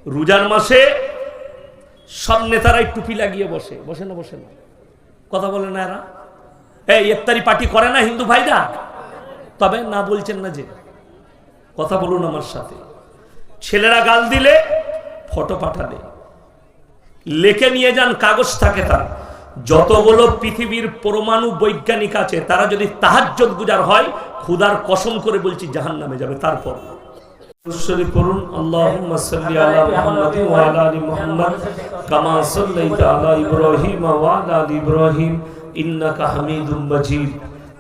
রোজার মাসে সব নেতারাই টুপি লাগিয়ে বসে, বসে না? বসে না? কথা বলে না এরা? এই ইফতারি পার্টি করে না হিন্দু ভাইরা? তবে না বলছেন না যে? কথা বলুন আমার সাথে। ছেলেরা গাল দিলে ফটো পাঠালে, লেখে নিয়ে যান, কাগজ থাকে তার। যতগুলো পৃথিবীর পরমাণু বৈজ্ঞানিক আছে তারা যদি তাহাজ্জুদ গুজার হয়, খুদার কসম করে বলছি জাহান্নামে যাবে। তারপর পড়ুন আল্লাহুম্মা সাল্লি আলা মুহাম্মাদ ওয়া আলা আলি মুহাম্মাদ কামা সাল্লাইতা আলা ইব্রাহিম ওয়া আলা আলি ইব্রাহিম ইন্নাকা হামিদুম মাজিদ।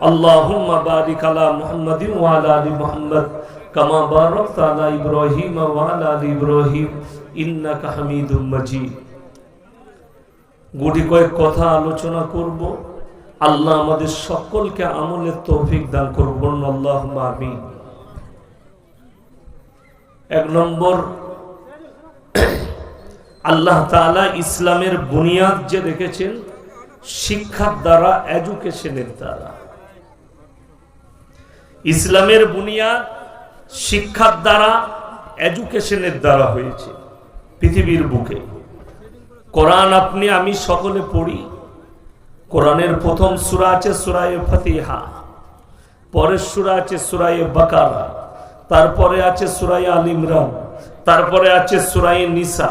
আল্লাহুম্মা বারিক আলা মুহাম্মাদ ওয়া আলা আলি মুহাম্মাদ কামা বারাকতা আলা ইব্রাহিম ওয়া আলা আলি ইব্রাহিম ইন্নাকা হামিদুম মাজিদ। গুটি কয়েক কথা আলোচনা করব। আল্লাহ আমাদের সকলকে আমলের তৌফিক দান করুন, আল্লাহুম্মা আমিন। এক নম্বর, আল্লাহ তাআলা ইসলামের বুনিয়াদ যে রেখেছেন শিক্ষার দ্বারা, এডুকেশনের দ্বারা। ইসলামের বুনিয়াদ শিক্ষার দ্বারা, এডুকেশনের দ্বারা হয়েছে পৃথিবীর বুকে। কোরআন আপনি আমি সকলে পড়ি। কোরআনের প্রথম সূরা আছে সূরা ফাতিহা, পরের সূরা আছে সূরা বাকারা, তারপরে আছে সূরা আল ইমরান, তারপরে আছে সূরা নিসা,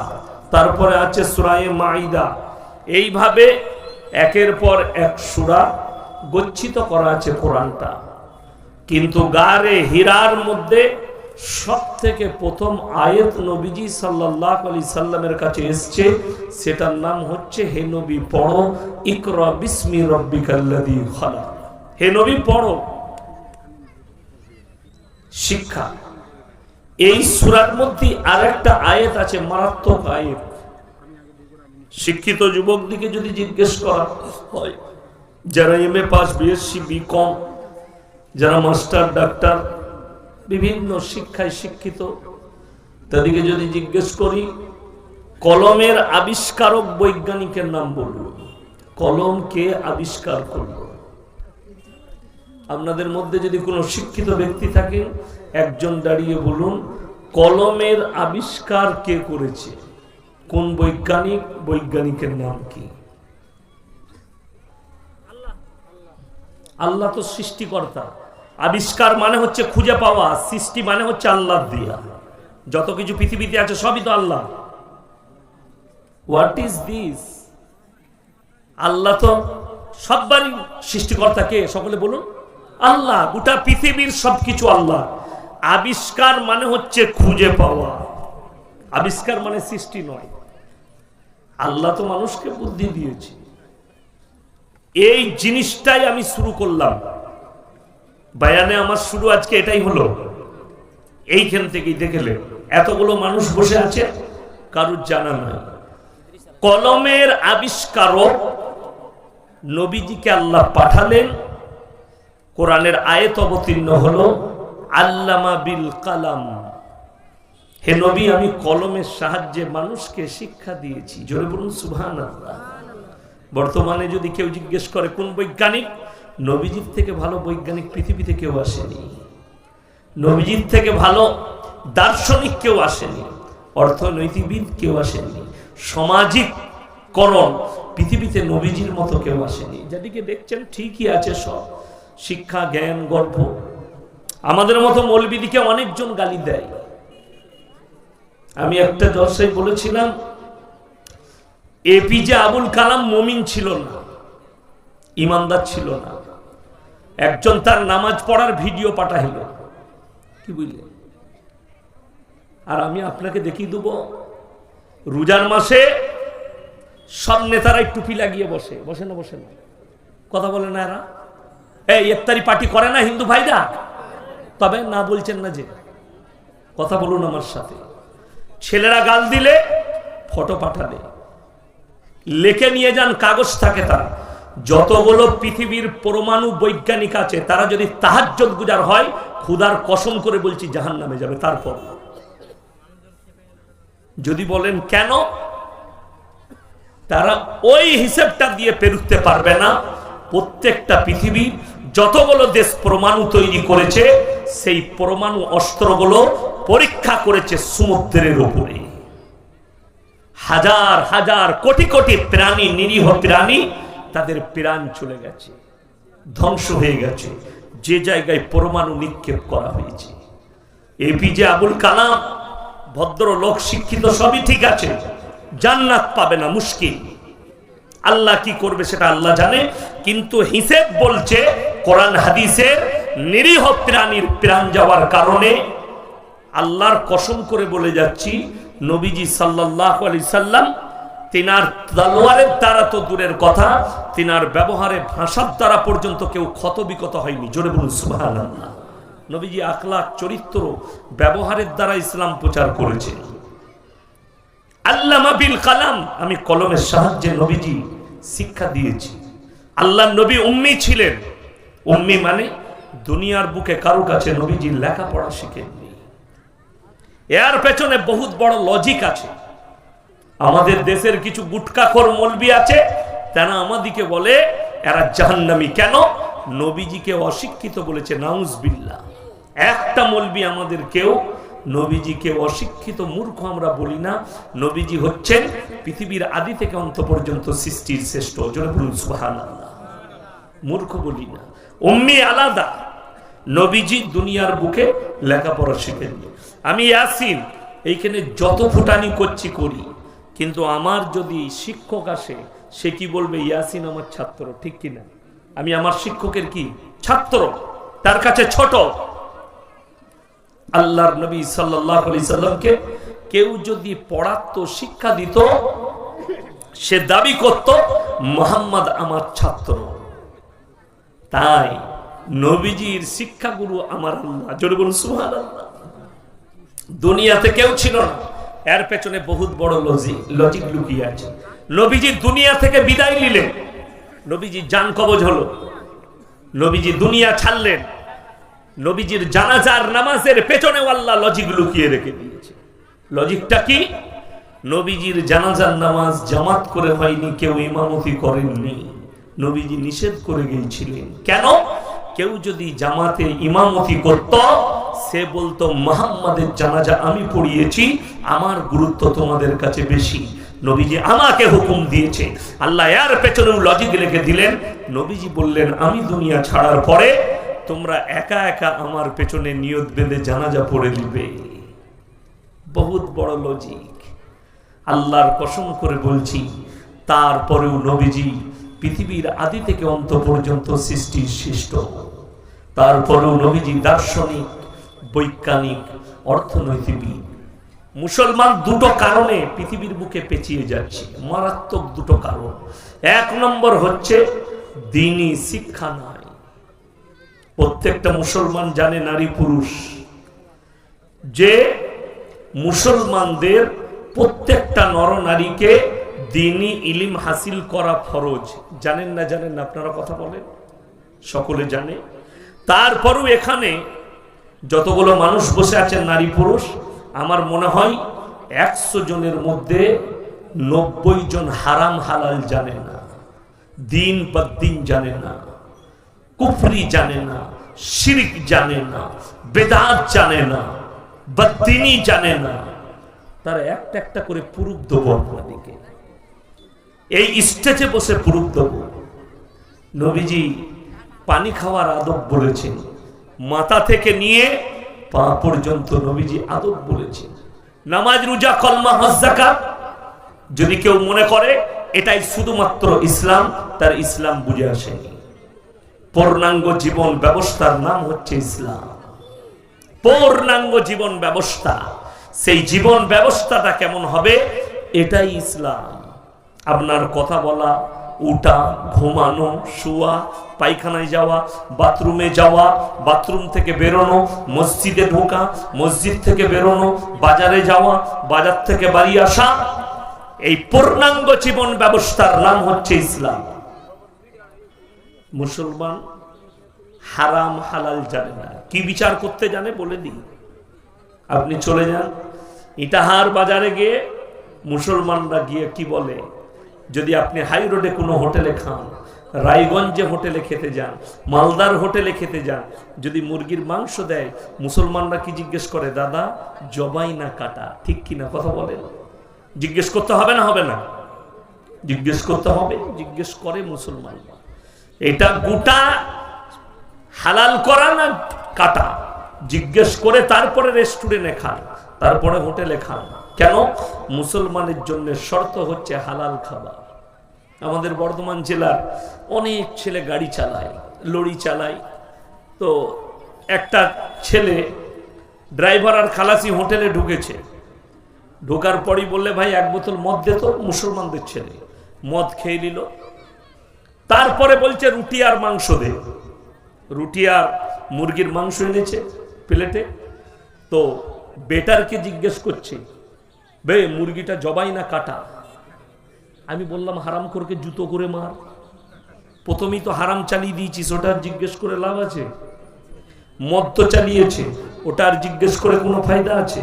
তারপরে আছে সূরা মাইদা। এইভাবে একের পর এক সূরা গচ্ছিত করা আছে কোরআনটা। কিন্তু গারে হিরার মধ্যে সব থেকে প্রথম আয়াত নবীজি সাল্লাল্লাহু আলাইহি সাল্লামের কাছে এসেছে, সেটার নাম হচ্ছে হে নবী পড়ো ইকরা বিসমি রাব্বিকাল্লাযী খালাক। হে নবী পড়ো। শিক্ষা। এই সূরার মধ্যে আরেকটা আয়াত আছে, মারাত্মক আয়াত। শিক্ষিত যুবকদিকে যদি জিজ্ঞেস করা হয়, যারা এমএ পাস, বিএসসি, বিকম, যারা মাস্টার, ডাক্তার, বিভিন্ন শিক্ষায় শিক্ষিত, তাদেরকে যদি জিজ্ঞেস করি কলমের আবিষ্কারক বৈজ্ঞানিকের নাম বলবো, কলম কে আবিষ্কার করলো? আপনাদের মধ্যে যদি কোনো শিক্ষিত ব্যক্তি থাকেন, একজন দাঁড়িয়ে বলুন কলমের আবিষ্কার কে করেছে, কোন বৈজ্ঞানিক, বৈজ্ঞানিকের নাম কি? আল্লাহ তো সৃষ্টিকর্তা। আবিষ্কার মানে হচ্ছে খুঁজে পাওয়া, সৃষ্টি মানে হচ্ছে আল্লাহ দিয়া। যত কিছু পৃথিবীতে আছে সবই তো আল্লাহ। What is this? আল্লাহ তো সববারই সৃষ্টিকর্তা। কে? সকলে বলুন আল্লাহ। গোটা পৃথিবীর সবকিছু আল্লাহ। আবিষ্কার মানে হচ্ছে খুঁজে পাওয়া, আবিষ্কার মানে সৃষ্টি নয়। আল্লাহ তো মানুষকে বুদ্ধি দিয়েছে। এই জিনিসটাই আমি শুরু করলাম বায়ানে। আমার শুরু আজকে এটাই হলো। এইখান থেকেই দেখলে এতগুলো মানুষ বসে আছে, কারুর জানা নাই। কলমের আবিষ্কারক নবীজিকে আল্লাহ পাঠালেন। কোরআনের আয়াত অবতীর্ণ হলো আল্লামা বিল কালাম। হে নবী, আমি কলমের সাহায্যে মানুষকে শিক্ষা দিয়েছি। জোরে বলুন সুবহানাল্লাহ। বর্তমানে যদি কেউ জিজ্ঞেস করে কোন বৈজ্ঞানিক, নবীজির থেকে ভালো বৈজ্ঞানিক পৃথিবীতে কেউ আসেনি। নবীজির থেকে ভালো দার্শনিক কেউ আসেনি, অর্থনৈতিকবিদ কেউ আসেনি, সামাজিক করণ পৃথিবীতে নবীজির মতো কেউ আসেনি। যাদেরকে দেখছেন ঠিকই আছে সব শিক্ষা, জ্ঞান, গল্প। আমাদের মতো মৌলবীদিকে অনেকজন গালি দেয়। আমি একটা জলসায় বলেছিলাম, এপিজে আবুল কালাম মুমিন ছিল না, ইমানদার ছিল না। একজন তার নামাজ পড়ার ভিডিও পাঠাইল, কি বুঝলেন? আর আমি আপনাকে দেখিয়ে দেবো, রোজার মাসে সব নেতারাই টুপি লাগিয়ে বসে, বসে না? বসে না? কথা বলে না এরা? এই ইফতারি পার্টি করে না হিন্দু ভাইরা? তবে না বলছেন না যে? কথা বলুন আমার সাথে। ছেলেরা গাল দিলে ফটো পাঠালে, লেখে নিয়ে যান, কাগজ থাকে তার। যতগুলো পৃথিবীর পরমাণু বৈজ্ঞানিক আছে তারা যদি তাহাজ্জুদ গুজার হয়, খুদার কসম করে বলছি জাহান্নামে যাবে। তারপর যদি বলেন কেন, তারা ওই হিসেবটা দিয়ে পেরুতে পারবে না। প্রত্যেকটা পৃথিবী যতগুলো দেশ পরমাণু তৈরি করেছে, সেই পরমাণু অস্ত্রগুলো পরীক্ষা করেছে সমুদ্রের উপরে। হাজার হাজার কোটি কোটি প্রাণী, নিরীহ প্রাণী, তাদের প্রাণ চলে গেছে, ধ্বংস হয়ে গেছে যে জায়গায় পরমাণু নিক্ষেপ করা হয়েছে। এপিজে আবুল কালাম ভদ্রলোক, শিক্ষিত, সবই ঠিক আছে, জান্নাত পাবে না, মুশকিল। আল্লাহ কি করবে সেটা আল্লাহ জানে, কিন্তু হিসেব বলছে কোরআন হাদিসের নিরীহ প্রাণীর প্রাণ যাওয়ার কারণে আল্লাহর কসম করে বলে যাচ্ছি, নবীজি সাল্লাল্লাহু আলাইহি সাল্লাম তিনার তলোয়ারের দ্বারা তো দূরের কথা, তিনার ব্যবহারে, ভাষার দ্বারা পর্যন্ত কেউ ক্ষত বিক্ষত হয়নি। জোরে বলুন সুবহানাল্লাহ। নবীজি আখলাক, চরিত্র, ব্যবহারের দ্বারা ইসলাম প্রচার করেছে। আল্লামা বিল কালাম, আমি কলমের সাহায্যে নবীজি শিক্ষা দিয়েছি। আল্লাহ নবী উম্মি ছিলেন। উম্মি মানে দুনিয়ার বুকে কারো কাছে নবীজি লেখাপড়া শিখেননি। এর পেছনে বহুত বড় লজিক আছে। আমাদের দেশের কিছু গুটকাখোর মৌলবি আছে, তারা আমাদিকে বলে এরা জাহান্নামী। কেন? নবীজিকে অশিক্ষিত বলেছে, নাউজুবিল্লাহ। একটা মৌলবি আমাদের কেউ নবীজিকে অশিক্ষিত, মূর্খ আমরা বলি না। নবীজি হচ্ছেন পৃথিবীর আদি থেকে অন্ত পর্যন্ত সৃষ্টির শ্রেষ্ঠ। জোরে বলুন সুবহানাল্লাহ। মূর্খ বলি না। উম্মি আলাদা, নবীজি দুনিয়ার বুকে লেখাপড়া শিখেননি। আমি ইয়াসিন এইখানে যত ফুটানি করছি করি, কিন্তু আমার যদি শিক্ষক আসে, সে কি বলবে? ইয়াসিন আমার ছাত্র, ঠিক কিনা? আমি আমার শিক্ষকের কি ছাত্র, তার কাছে ছোট। আল্লাহর নবী সাল্লাল্লাহু আলাইহি সাল্লামকে কেউ যদি পড়াতো, শিক্ষা দিত, সে দাবি করত মুহাম্মদ আমার ছাত্র। তাই নবীজির শিক্ষাগুরু আমার আল্লাহ। জোরে বলুন সুবহানাল্লাহ। দুনিয়াতে কেউ ছিল না, এর পেছনে বহুত বড় লজিক লুকিয়ে আছে। নবীজি দুনিয়া থেকে বিদায় নিলেন, নবীজি জান কবজ হলো, নবীজি দুনিয়া ছাড়লেন, নবীজির জানাজার নামাজের পেছনেও আল্লাহ লজিক লুকিয়ে রেখে দিয়েছে। লজিকটা কি? নবীজির জানাজার নামাজ জামাত করে হয়নি, কেউ ইমামতি করেননি, নবীজি নিষেধ করে গিয়েছিলেন। কেন? কেউ যদি জামাতে ইমামতি করত, সে বলতো মুহাম্মাদের জানাজা আমি পড়িয়েছি, আমার গুরুত্ব তোমাদের কাছে বেশি, নবীজি আমাকে হুকুম দিয়েছে। আল্লাহ এর পেছনেও লজিক রেখে দিলেন। নবীজি বললেন, আমি দুনিয়া ছাড়ার পরে তোমরা একা একা আমার পেছনে নিয়ত বেঁধে জানাজা পড়ে দিবে। বহুত বড় লজিক। আল্লাহর কসম করে বলছি, তারপরেও নবীজি পৃথিবীর আদি থেকে অন্ত পর্যন্ত সৃষ্টির শ্রেষ্ঠ। তারপরেও নবীজি দার্শনিক, বৈজ্ঞানিক, অর্থনৈতিকবিদ। মুসলমান দুটো কারণে পৃথিবীর বুকে পেঁচিয়ে যাচ্ছে, মারাত্মক দুটো কারণ। এক নম্বর হচ্ছে দ্বীনি শিক্ষা নাই। প্রত্যেকটা মুসলমান জানে, নারী পুরুষ, যে মুসলমানদের প্রত্যেকটা নরনারীকে দ্বীনি ইলম হাসিল করা ফরজ। জানেন না? জানেন না? আপনারা কথা বলেন, সকলে জানে। তারপরও এখানে যতগুলো মানুষ বসে আছেন নারী পুরুষ, আমার মনে হয় 100 জনের মধ্যে 90 জন হারাম হালাল জানে না, দিন বা দিন জানে না, কুফরি জানে না, শিরক জানে না, বেদাত জানে না, বদ্দিনী জানে না। তারা একটা একটা করে প্রুফ দেবো আপনাদেরকে, এই স্টেজে বসে প্রুফ দেবো। নবীজি পানি খাওয়ার আদব বলেছেন, মাথা থেকে নিয়ে পা পর্যন্ত নবীজি আদব বলেছেন। নামাজ, রোজা, কলমা, হজ, যাকাত, যদি কেউ মনে করে এটাই শুধুমাত্র ইসলাম, তার ইসলাম বুঝে আসেনি। পূর্ণাঙ্গ জীবন ব্যবস্থার নাম হচ্ছে ইসলাম। পূর্ণাঙ্গ জীবন ব্যবস্থা, সেই জীবন ব্যবস্থাটা কেমন হবে, এটাই ইসলাম। আপনার কথা বলা, উঠা, ঘুমানো, শোয়া, পায়খানায় যাওয়া, বাথরুমে যাওয়া, বাথরুম থেকে বেরোনো, মসজিদে ঢোকা, মসজিদ থেকে বেরোনো, বাজারে যাওয়া, বাজার থেকে বাড়ি আসা, এই পূর্ণাঙ্গ জীবন ব্যবস্থার নাম হচ্ছে ইসলাম। মুসলমান হারাম হালাল জানে না। কি বিচার করতে জানে বলে দিই, আপনি চলে যান ইটাহার বাজারে গিয়ে, মুসলমানরা গিয়ে কি বলে, যদি আপনি হাই রোডে কোনো হোটেলে খান, রায়গঞ্জে হোটেলে খেতে যান, মালদার হোটেলে খেতে যান, যদি মুরগির মাংস দেয়, মুসলমানরা কি জিজ্ঞেস করে, দাদা জবাই না কাটা, ঠিক কিনা কথা বলেন? জিজ্ঞেস করতে হবে না হবে না? জিজ্ঞেস করতে হবে। জিজ্ঞেস করে মুসলমান, এটা গোটা হালাল করা না কাটা? জিজ্ঞেস করে তারপরে রেস্টুরেন্টে খান, তারপরে হোটেলে খান। কেন? মুসলমানের জন্য শর্ত হচ্ছে হালাল খাবার। আমাদের বর্ধমান জেলার অনেক ছেলে গাড়ি চালায়, লরি চালায়। তো একটা ছেলে ড্রাইভার আর খালাসি হোটেলে ঢুকেছে। ঢোকার পরই বললে, ভাই এক বোতল মদ দে তো। মুসলমানদের ছেলে মদ খেয়ে নিল। তারপরে বলছে রুটি আর মাংস দে। রুটি আর মুরগির মাংস এনেছে প্লেটে। তো বেটারকে জিজ্ঞেস করছে, বে মুরগিটা জবাই না কাটা? আমি বললাম, হারাম করকে জুতো করে মার। প্রথমেই তো হারাম চালিয়ে দিয়েছিস, ওটা আর জিজ্ঞেস করে লাভ আছে? মদ তো চালিয়েছে, ওটা আর জিজ্ঞেস করে কোনো ফায়দা আছে?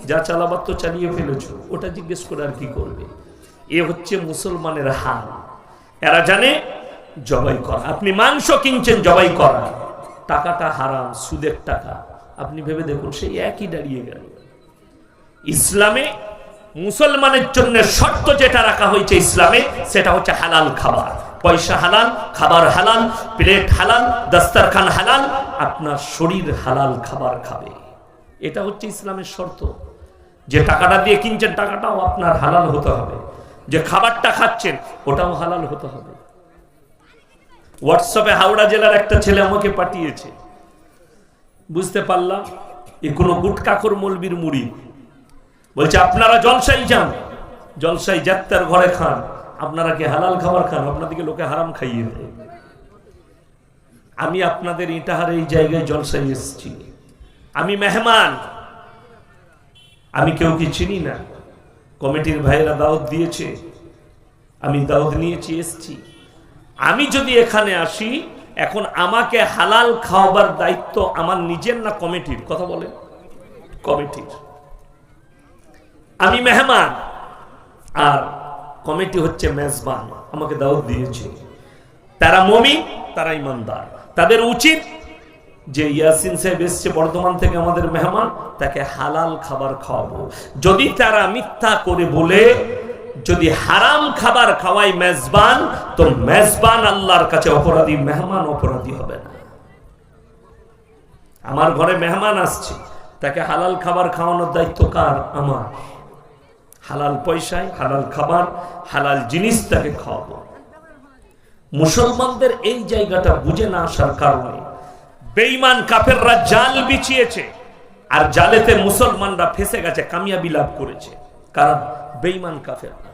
যা চালাবার তো চালিয়ে ফেলেছো, ওটা জিজ্ঞেস করে আর কি করবে? এ হচ্ছে মুসলমানের হাল। এরা জানে জবাই করা। আপনি মাংস কিনছেন জবাই করা, টাকাটা হারাম, সুদের টাকা। আপনি ভেবে দেখুন, সেই একই দাঁড়িয়ে গেল। ইসলামে মুসলমানের জন্য শর্ত যেটা রাখা হয়েছে ইসলামে, সেটা হচ্ছে হালাল খাবার। পয়সা হালাল, খাবার হালাল, প্লেট হালাল, দস্তরখান হালাল, আপনার শরীর হালাল খাবার খাবে। এটা হচ্ছে ইসলামের শর্ত। যে টাকাটা দিয়ে কিনছেন টাকাটাও আপনার হালাল হতে হবে, যে খাবারটা খাচ্ছেন ওটাও হালাল হতে হবে। হোয়াটসঅ্যাপে হাওড়া জেলার একটা ছেলে আমাকে পাঠিয়েছে, বুঝতে পারলাম এ কোনো গুটকাখোর মৌলবীর মুড়ি। বলছে আপনারা জলসাই যান, জলসাই যাত্রার ঘরে খান, আপনারা কি হালাল খাবার খান? আপনাদেরকে লোকে হারাম খাইয়ে দেয়। আমি আপনাদের ইটাহার এই জায়গায় জলসাই এসেছি, আমি মেহমান, আমি কেউ কি চিনি না। কমিটির ভাইরা দাওয়াত দিয়েছে, আমি দাওয়াত নিয়েছি, এসেছি। আমি যদি এখানে আসি, এখন আমাকে হালাল খাওয়াবার দায়িত্ব আমার নিজের না কমিটির? কথা বলেন, কমিটির। আমি মেহমান আর কমিটি হচ্ছে মেজবান, আমাকে দাওয়াত দিয়েছে। তারা মুমিন, তারা ইমানদার, তাদের উচিত যে ইয়াসিন সাহেব এসছে বর্ধমান থেকে আমাদের মেহমান, তাকে হালাল খাবার খাওয়াবো। যদি তারা মিথ্যা করে বলে যদি হারাম খাবার খাওয়াই মেজবান, তো মেজবান আল্লাহর কাছে অপরাধী, মেহমান অপরাধী হবে না। আমার ঘরে মেহমান আসছে, তাকে হালাল খাবার খাওয়ানোর দায়িত্ব কার? আমার। হালাল পয়সায় হালাল খাবার, হালাল জিনিস তাকে খাওয়াবো। মুসলমানদের এই জায়গাটা বুঝে না আসার কারণে বেঈমান কাফেররা জাল বিছিয়েছে, আর জালেতে মুসলমানরা ফেসে গেছে, কামিয়াবি লাভ করেছে। কারণ বেঈমান কাফেররা,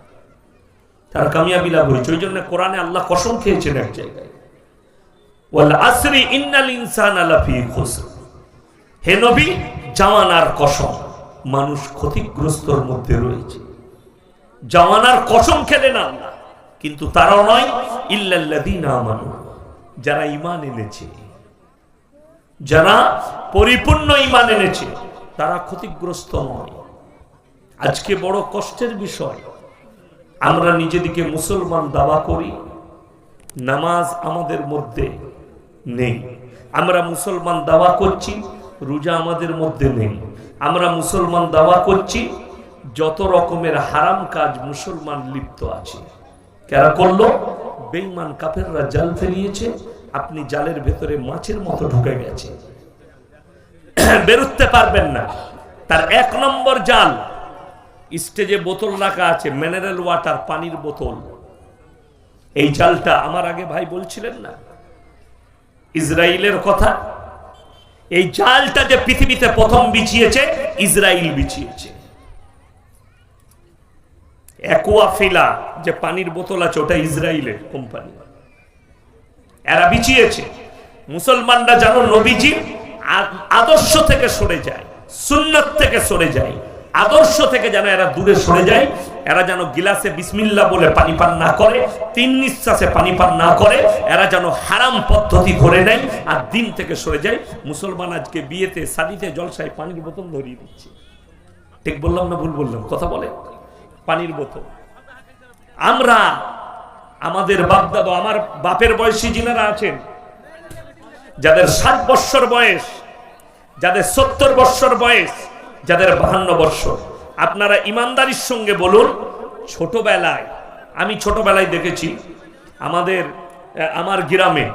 তার কামিয়াবি লাভ হয়েছে। ওই জন্য কোরআনে আল্লাহ কসম খেয়েছেন এক জায়গায়, ওয়াল আসরি ইন্নাল ইনসানা লাফি খুসর। হে নবী, জামানার কসম, মানুষ ক্ষতিগ্রস্তর মধ্যে রয়েছে। জামানার কসম খেলেন আল্লাহ, কিন্তু তারাও নয়, ইল্লাল্লাযীনা আমানু, যারা ঈমান এনেছে, যারা পরিপূর্ণ ঈমান এনেছে, তারা ক্ষতিগ্রস্ত নয়। আজকে বড় কষ্টের বিষয়, আমরা নিজেদিকে মুসলমান দাবা করি, নামাজ আমাদের মধ্যে নেই। আমরা মুসলমান দাবা করছি, রোজা আমাদের মধ্যে নেই। আমরা মুসলমান দাবা করছি, যত রকমের হারাম কাজ মুসলমান লিপ্ত আছে। কারা করলো? বেঈমান কাফেররা জাল ফেলিয়েছে, আপনি জালের ভেতরে মাছের মতো ঢুকে গেছে, বেরোতে পারবেন না। তার এক নম্বর জাল, স্টেজে বোতল রাখা আছে, মিনারেল ওয়াটার, পানির বোতল। এই জালটা আমার আগে ভাই বলছিলেন না ইসরায়েলের কথা, এই জালটা যে পৃথিবীতে প্রথম বিছিয়েছে, ইসরায়েল বিছিয়েছে। অ্যাকুয়াফিলা যে পানির বোতল আছে, ওটা ইসরায়েলের কোম্পানি, এরা বিছিয়েছে। মুসলমানরা যেন নবীজির আদর্শ থেকে সরে যায়, সুন্নাত থেকে সরে যায়, আদর্শ থেকে যেন এরা দূরে সরে যায়। এরা যেন গিলাসে বিসমিল্লাহ বলে পানি পান না করে, তিন নিঃশ্বাসে পানি পান না করে, এরা যেন হারাম পদ্ধতি ধরে নেয় আর দিন থেকে সরে যায়। মুসলমান আজকে বিয়েতে, শাদিতে, জলসায় পানির বোতল ধরিয়ে দিচ্ছে। ঠিক বললাম না ভুল বললাম? কথা বলে, পানির বোতল। আমরা আমাদের বাপ দাদা, আমার বাপের বয়সী যিনারা আছেন, যাদের 60 বৎসর বয়স, যাদের 70 বৎসর বয়স, যাদের 52 বৎসর, আপনারা ইমানদারির সঙ্গে বলুন, ছোটবেলায় দেখেছি আমার গ্রামে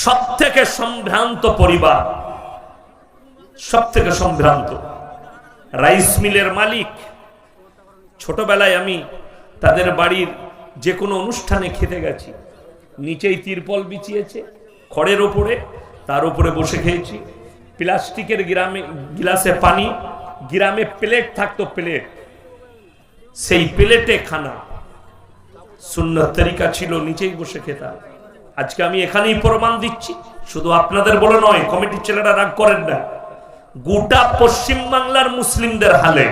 সবথেকে সম্ভ্রান্ত পরিবার, সবথেকে সম্ভ্রান্ত রাইস মিলের মালিক। ছোটবেলায় আমি তাদের বাড়ির যে কোনো অনুষ্ঠানে খেতে গেছি, নিচেই তিরপল বিছিয়েছে খড়ের ওপরে, তার উপরে বসে খেয়েছি। প্লাস্টিকের গিলাসে পানি, গ্রামে প্লেট থাকতো, প্লেট, সেই প্লেটে খানা, সুন্নত তরিকা ছিল, নিচেই বসে খেতাম। আজকে আমি এখানেই প্রমাণ দিচ্ছি, শুধু আপনাদের বলে নয়, কমিটির ছেলেরা রাগ করেন না, গোটা পশ্চিম বাংলার মুসলিমদের হালে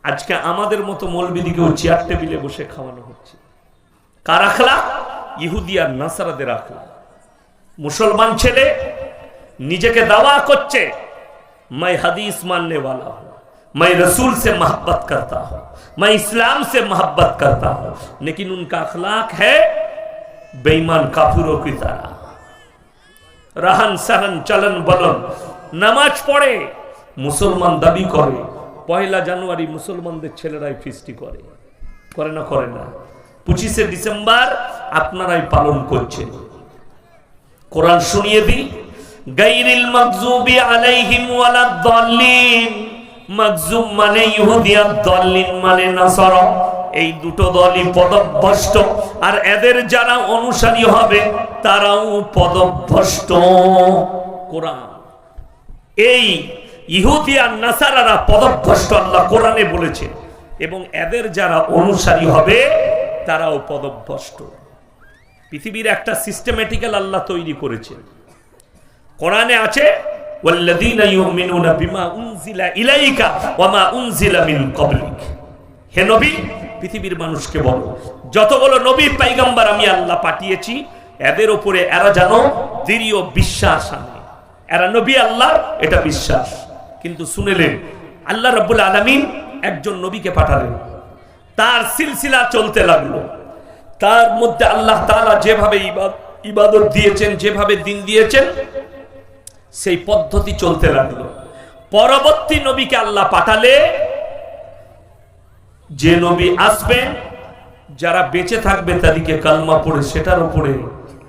আজকে আমাদের মতো মৌলবীদিকেও চেয়ার টেবিলে বসে খাওয়ানো হচ্ছে। কার আখলাক? ইহুদি আর নাসারাদের আখলাক। মুসলমান ছেলে নিজেকে দাওয়া করছে, मैं हदीस मानने वाला हूं, मैं रसूल से मोहब्बत करता हूं, मैं इस्लाम से मोहब्बत करता हूं, लेकिन उनका अखलाक है बेईमान काफिरों की तरह। रहन सहन चलन बलन, নামাজ পড়ে, মুসলমান দাবি করে, 1 জানুয়ারি মুসলমানদের ছেলেরাই ফিস্টি করে না? করে না? 25শে ডিসেম্বর আপনারাই পালন করছেন। কোরআন শুনিয়ে দিই, গায়রিল মাগযুবি আলাইহিম ওয়ালাদ-দাল্লিন। মাগযুব মানে ইহুদি, আর দাল্লিন মানে নাসারা। এই দুটো দলই পদভ্রষ্ট, আর এদের যারা অনুসারী হবে তারাও পদভ্রষ্ট। কোরআন, এই ইহুদি আর নাসারারা পদভ্রষ্ট, আল্লাহ কোরআনে বলেছে, এবং এদের যারা অনুসারী হবে তারাও পদভ্রষ্ট। পৃথিবীর একটা সিস্টেমেটিক্যাল আল্লাহ তৈরি করেছে। কোরআনে আছে, ওয়াল্লাযীনা ইউমিনুনা বিমা উনজিলা ইলাইকা ওয়া মা উনজিলা মিন ক্বাবলিক। হে নবী, পৃথিবীর মানুষকে বলো, যতগুলো নবী পয়গম্বর আমি আল্লাহ পাঠিয়েছি, এদের উপরে এরা যেন দৃঢ় বিশ্বাস আনে, এরা নবী আল্লাহ, এটা বিশ্বাস। কিন্তু শুনেলেন, আল্লাহ রাব্বুল আলামিন একজন নবীকে পাঠালেন, তার সিলসিলা চলতে লাগলো, তার মধ্যে আল্লাহ তাআলা যেভাবে ইবাদত দিয়েছেন, যেভাবে দিন দিয়েছেন, সেই পদ্ধতি চলতে লাগলো। পরবর্তী নবীকে আল্লাহ পাঠালে, যে নবী আসবেন, যারা বেঁচে থাকবে তাদেরকে কালমা পড়ে সেটার উপরে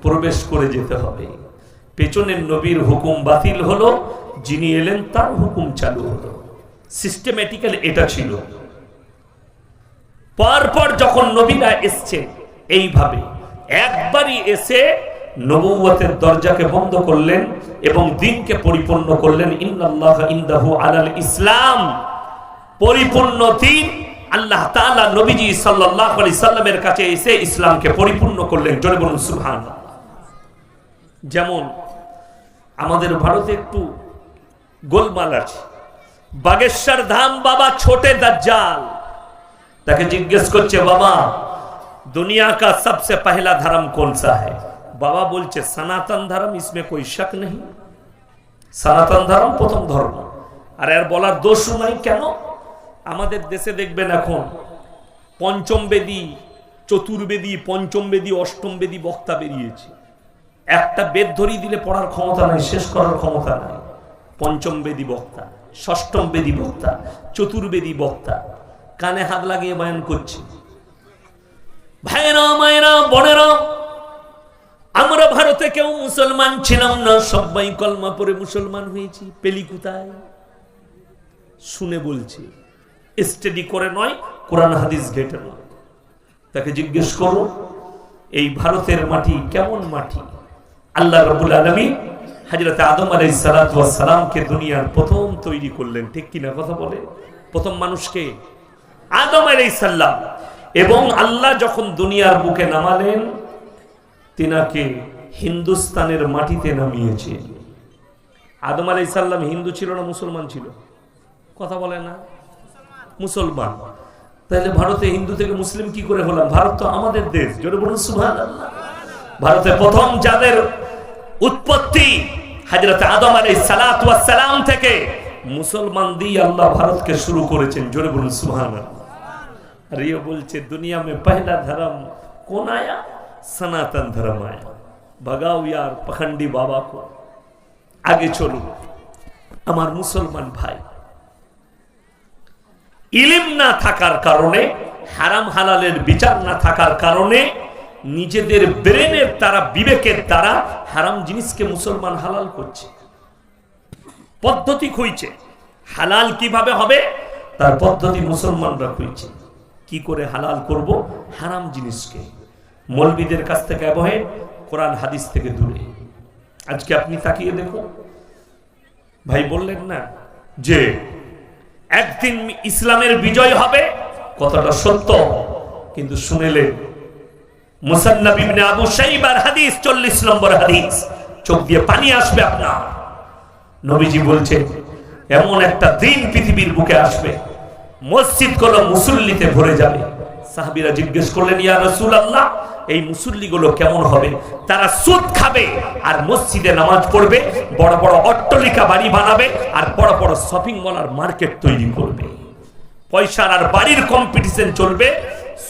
প্রবেশ করে যেতে হবে। পেছনের নবীর হুকুম বাতিল হলো, যিনি এলেন তার হুকুম চালু হলো। সিস্টেমেটিক্যাল এটা ছিল। পরপর যখন নবীরা এসছেন, এইভাবে একবারই এসে নবুয়তের দরজাকে বন্ধ করলেন এবং দ্বীনকে পরিপূর্ণ করলেন। ইন্নাল্লাহা ইনদাহু আলাল ইসলাম, পরিপূর্ণ দ্বীন আল্লাহ তাআলা নবীজি সাল্লাল্লাহু আলাইহি সাল্লামের কাছে এসে ইসলামকে পরিপূর্ণ করলেন। জোরে বলুন সুবহানাল্লাহ। যেমন আমাদের ভারতে একটু গোলমাল আছে। বাগেশ্বর ধাম বাবা ছোটে দাজ্জাল, তাকে জিজ্ঞেস করছে, বাবা दुनिया का सबसे पहला धर्म कौन सा है? बाबा बोलছে सनातन धर्म, इसमें कोई शक नहीं, सनातन धर्म प्रथम धर्म। আর এর বলার দোষ নাই। কেন? আমাদের দেশে দেখবেন এখন পঞ্চম বেদী, চতুর্বেদী, পঞ্চম বেদী, অষ্টম বেদী বক্তা বেরিয়েছে। একটা বেদ ধরিয়ে দিলে পড়ার ক্ষমতা নাই, শেষ করার ক্ষমতা নাই। পঞ্চম বেদী বক্তা, ষষ্ঠম বেদী বক্তা, চতুর্বেদী বক্তা, কানে হাত লাগিয়ে বয়ান করছে। ভাইরা মায়েরা বোনেরা, আমরা ভারতে কেউ মুসলমান ছিলাম না, সবাই কলমা পড়ে মুসলমান হয়েছি। পেলি কোথায়? শুনে বলছে, স্টাডি করে নয়, কোরআন হাদিস ঘেটে নয়। তাকে জিজ্ঞেস করো, এই ভারতের মাটি কেমন মাটি? আল্লাহ রাব্বুল আলামিন হযরত আদম আলাইহিস সালাতু ওয়াস সালামকে দুনিয়ার প্রথম তৈরি করলেন, ঠিক কিনা কথা বলে? প্রথম মানুষকে আদম আলাইহিস সালাম। এবং আল্লাহ যখন দুনিয়ার বুকে নামালেন, তিনাকে হিন্দুস্তানের মাটিতে নামিয়েছে। আদম আলাইহিস সালাম হিন্দু ছিল না মুসলমান ছিল? কথা বলে না? মুসলমান। তাহলে ভারতে হিন্দু থেকে মুসলিম কি করে হলাম? ভারত তো আমাদের দেশ। জোরে বলুন সুবহানাল্লাহ। ভারতে প্রথম যাদের উৎপত্তি হযরত আদম আলাইহিস সালাতু ওয়াস সালাম থেকে, মুসলমান দিয়ে আল্লাহ ভারতকে শুরু করেছেন। জোরে বলুন সুবহানাল্লাহ। আর ये बोलছে दुनिया में पहला धर्म कौन आया? सनातन धर्म आया। भगाओ यार पखंडी बाबा को। आगे चलो আমার মুসলমান ভাই, ইলম না থাকার কারণে, হারাম হালালের বিচার না থাকার কারণে নিজেদের ব্রেনের দ্বারা, বিবেকের দ্বারা হারাম জিনিসকে মুসলমান হালাল করছে। পদ্ধতি খুঁজছে হালাল কিভাবে হবে, তার পদ্ধতি মুসলমানরা খুঁজছে। কি করে হালাল করব হারাম জিনিসকে? মৌলবীদের কাছ থেকে অ্যাভয়েড, কোরআন হাদিস থেকে দূরে। আজকে আপনি তাকিয়ে দেখুন, ভাই বললেন না যে একদিন ইসলামের বিজয় হবে, কথাটা সত্য, কিন্তু শুনেলেন মুসান্নাফ ইবনে আবু শাইবার হাদিস 40 নম্বর হাদিস, চোখ দিয়ে পানি আসবে আপনার। নবীজি বলছেন এমন একটা দিন পৃথিবীর বুকে আসবে, মসজিদগুলো মুসল্লিতে ভরে যাবে। সাহাবীরা জিজ্ঞেস করলেন, ইয়া রাসূলুল্লাহ, এই মুসল্লিগুলো কেমন হবে? তারা সুদ খাবে আর মসজিদে নামাজ পড়বে, বড় বড় অট্টালিকা বাড়ি বানাবে আর বড় বড় শপিং মল আর মার্কেট তৈরি করবে। পয়সার আর বাড়ির কম্পিটিশন চলবে,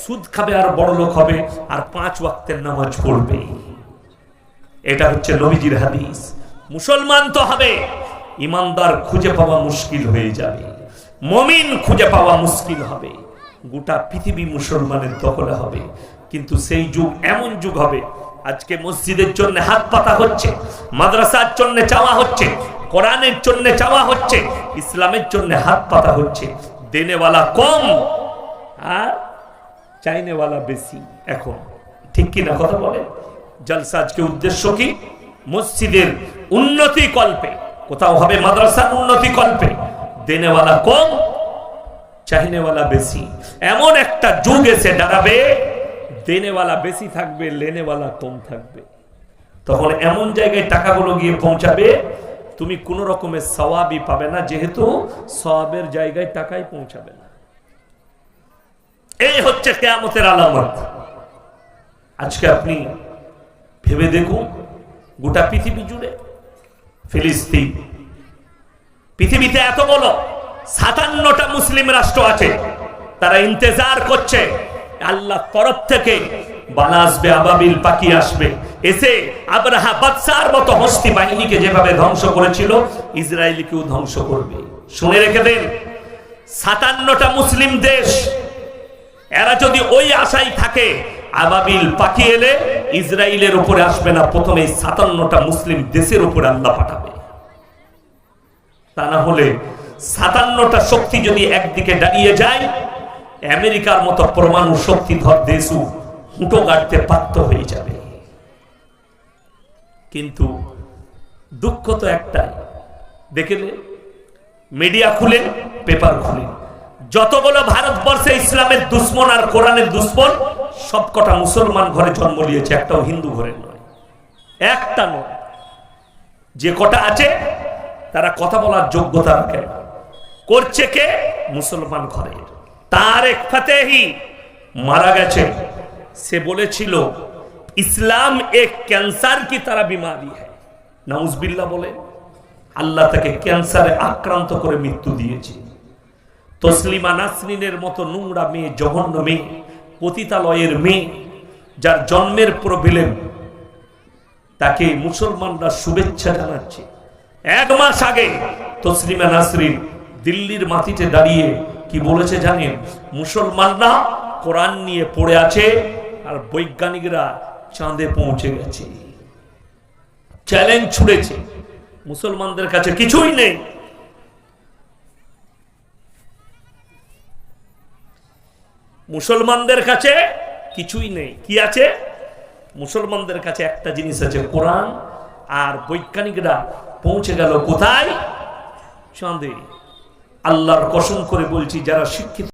সুদ খাবে আর বড় লোক হবে আর 5 ওয়াক্তের নামাজ পড়বে। এটা হচ্ছে নবীজির হাদিস। মুসলমান তো হবে, ইমানদার খুঁজে পাওয়া মুশকিল হয়ে যাবে, মুমিন খুঁজে পাওয়া মুশকিল হবে, গোটা পৃথিবী মুসলমানের দখলে হবে। কিন্তু সেই যুগ এমন যুগ হবে, আজকে মসজিদের জন্য হাত পাতা হচ্ছে, মাদ্রাসার জন্য চাওয়া হচ্ছে, কোরআনের জন্য চাওয়া হচ্ছে, ইসলামের জন্য হাত পাতা হচ্ছে। দেনেওয়ালা কম আর চাইনেওয়ালা বেশি এখন, ঠিক কিনা কথা বলে? জলসা আজকে উদ্দেশ্য কি? মসজিদের উন্নতি কল্পে, কোথাও হবে মাদ্রাসার উন্নতি কল্পে। দেনেওয়ালা কম, চাইনেওয়ালা বেশি। এমন একটা যুগ এসে দাঁড়াবে, দেনেওয়ালা বেশি থাকবে, লেনেওয়ালা কম থাকবে। তখন এমন জায়গায় টাকাগুলো গিয়ে পৌঁছাবে, তুমি কোন রকমের সওয়াবই পাবে না, যেহেতু সওয়াবের জায়গায় টাকাই পৌঁছাবে না। এই হচ্ছে কিয়ামতের আলামত। আজকে আপনি ভেবে দেখুন, গোটা পৃথিবী জুড়ে, ফিলিস্তিন, পৃথিবীতে এত বড় 57টা মুসলিম রাষ্ট্র আছে, তারা ইন্তজার করছে আল্লাহর তরফ থেকে বালা আসবে, আবাবিল পাখি আসবে, এসে আবরাহা বাদশার মতো হস্তি বাহিনীকে যেভাবে ধ্বংস করেছিল, ইসরায়েলকেও ধ্বংস করবে। শুনে রেখে দেন, 57টা মুসলিম দেশ, এরা যদি ওই আশায় থাকে, আবাবিল পাখি এলে ইসরায়েলের উপরে আসবে না, প্রথমে 57টা মুসলিম দেশের উপরে আল্লাহ পাঠাবে। তা না হলে 57টা শক্তি যদি একদিকে দাঁড়িয়ে যায়, আমেরিকার মতো পরমাণু শক্তিধর দেশও হুঁটো গাড়তে বাধ্য হয়ে যাবে। কিন্তু দুঃখ তো একটাই, দেখলে মিডিয়া খুলে, পেপার খুলে, যতগুলো ভারতবর্ষে ইসলামের দুশ্মন আর কোরআনের দুশ্মন, সবকটা মুসলমান ঘরে জন্ম নিয়েছে, একটাও হিন্দু ঘরে নয়, একটা নয়। যে কটা আছে তারা কথা বলার যোগ্যতা রাখে না, করছে কে? মুসলমান ঘরে। তারেক ফতেহি মারা গেছে, সে বলেছিল ইসলাম এক ক্যান্সার কি তারা বিমারি হ্যায়, নাউজুবিল্লাহ বলে আল্লাহ তাকে ক্যান্সারে আক্রান্ত করে মৃত্যু দিয়েছে। তসলিমা নাসরিনের মতো নোংরা মেয়ে, জঘন্য মেয়ে, পতিতালয়ের মেয়ে, যার জন্মের প্রবলেম, তাকে মুসলমানরা শুভেচ্ছা জানাচ্ছে। 1 মাস আগে তসলিমা নাসরিন দিল্লির মাটিতে দাঁড়িয়ে কি বলেছে জানেন? মুসলমানরা কোরআন নিয়ে পড়ে আছে আর বৈজ্ঞানিকরা চাঁদে পৌঁছে গেছে। চ্যালেঞ্জ ছুড়েছে, মুসলমানদের কাছে কিছুই নেই। মুসলমানদের কাছে কিছুই নেই। কি আছে? মুসলমানদের কাছে একটা জিনিস আছে, কোরআন। আর বৈজ্ঞানিকরা পৌঁছে গেল কোথায়? চাঁদে। আল্লাহর কসম করে বলছি, যারা শিক্ষিত